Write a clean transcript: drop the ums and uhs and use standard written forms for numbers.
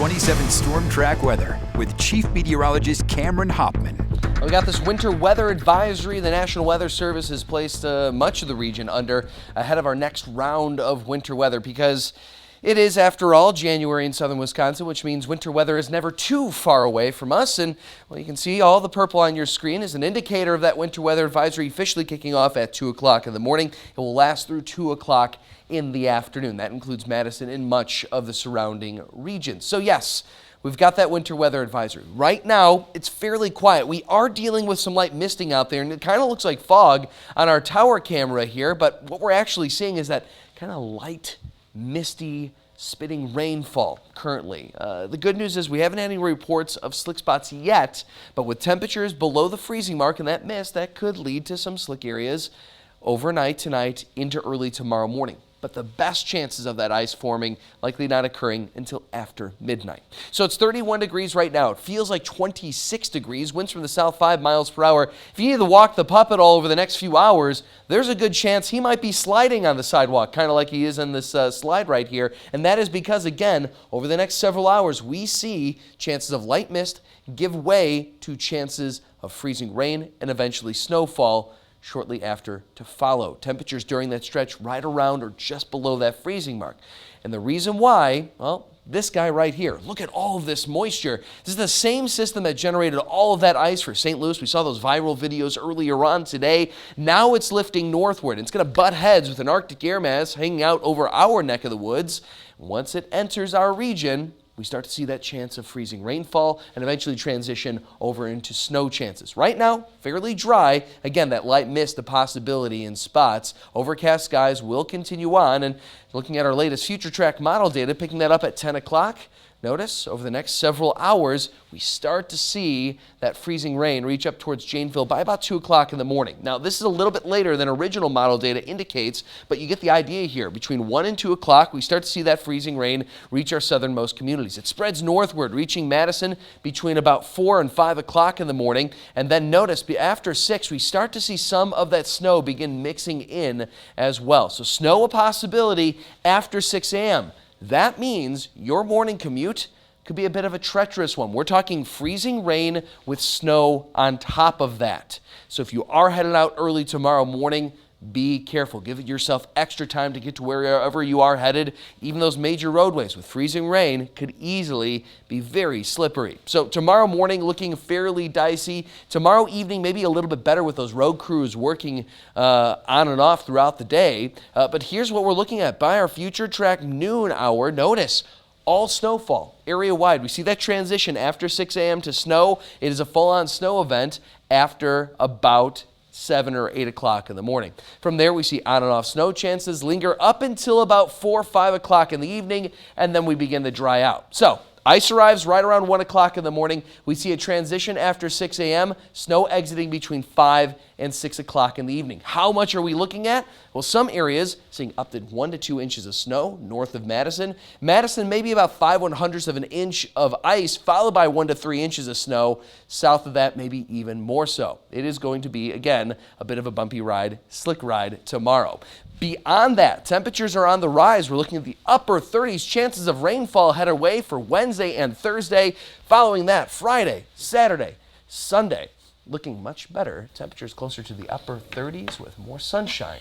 27 storm track weather with Chief Meteorologist Cameron Hopman. We got this winter weather advisory. The National Weather Service has placed much of the region under ahead of our next round of winter weather because it is, after all, January in southern Wisconsin, which means winter weather is never too far away from us. And well, you can see all the purple on your screen is an indicator of that winter weather advisory officially kicking off at 2 o'clock in the morning. It will last through 2 o'clock in the afternoon. That includes Madison and much of the surrounding region. So yes, we've got that winter weather advisory. Right now, it's fairly quiet. We are dealing with some light misting out there, and it kind of looks like fog on our tower camera here, but what we're actually seeing is that kind of light, misty, spitting rainfall currently. The good news is we haven't had any reports of slick spots yet, but with temperatures below the freezing mark and that mist, that could lead to some slick areas overnight tonight into early tomorrow morning. But the best chances of that ice forming likely not occurring until after midnight. So it's 31 degrees right now. It feels like 26 degrees. Winds from the south 5 miles per hour. If you need to walk the pup at all over the next few hours, there's a good chance he might be sliding on the sidewalk, kind of like he is in this slide right here. And that is because, again, over the next several hours, we see chances of light mist give way to chances of freezing rain and eventually snowfall shortly after to follow. Temperatures during that stretch right around or just below that freezing mark. And the reason why, well, this guy right here. Look at all of this moisture. This is the same system that generated all of that ice for St. Louis. We saw those viral videos earlier on today. Now it's lifting northward. It's going to butt heads with an Arctic air mass hanging out over our neck of the woods. Once it enters our region, we start to see that chance of freezing rainfall and eventually transition over into snow chances. Right now, fairly dry. Again, that light mist, a possibility in spots. Overcast skies will continue on. And looking at our latest future track model data, picking that up at 10 o'clock, notice over the next several hours, we start to see that freezing rain reach up towards Janeville by about 2 o'clock in the morning. Now, this is a little bit later than original model data indicates, but you get the idea here. Between 1 and 2 o'clock, we start to see that freezing rain reach our southernmost communities. It spreads northward, reaching Madison between about 4 and 5 o'clock in the morning. And then notice, after 6, we start to see some of that snow begin mixing in as well. So snow a possibility after 6 a.m. That means your morning commute could be a bit of a treacherous one. We're talking freezing rain with snow on top of that. So if you are headed out early tomorrow morning, be careful. Give yourself extra time to get to wherever you are headed. Even those major roadways with freezing rain could easily be very slippery. So tomorrow morning looking fairly dicey. Tomorrow evening maybe a little bit better with those road crews working on and off throughout the day. But here's what we're looking at. By our future track noon hour, notice all snowfall area-wide. We see that transition after 6 a.m. to snow. It is a full-on snow event after about 7 or 8 o'clock in the morning. From there, we see on and off snow chances linger up until about 4 or 5 o'clock in the evening, and then we begin to dry out. So ice arrives right around 1 o'clock in the morning. We see a transition after 6 a.m., snow exiting between 5 and 6 o'clock in the evening. How much are we looking at? Well, some areas seeing up to 1 to 2 inches of snow north of Madison. Madison, maybe about 5/100ths of an inch of ice, followed by 1 to 3 inches of snow. South of that, maybe even more so. It is going to be, again, a bit of a bumpy ride, slick ride tomorrow. Beyond that, temperatures are on the rise. We're looking at the upper 30s. Chances of rainfall head our way for Wednesday and Thursday. Following that, Friday, Saturday, Sunday, looking much better. Temperatures closer to the upper 30s with more sunshine.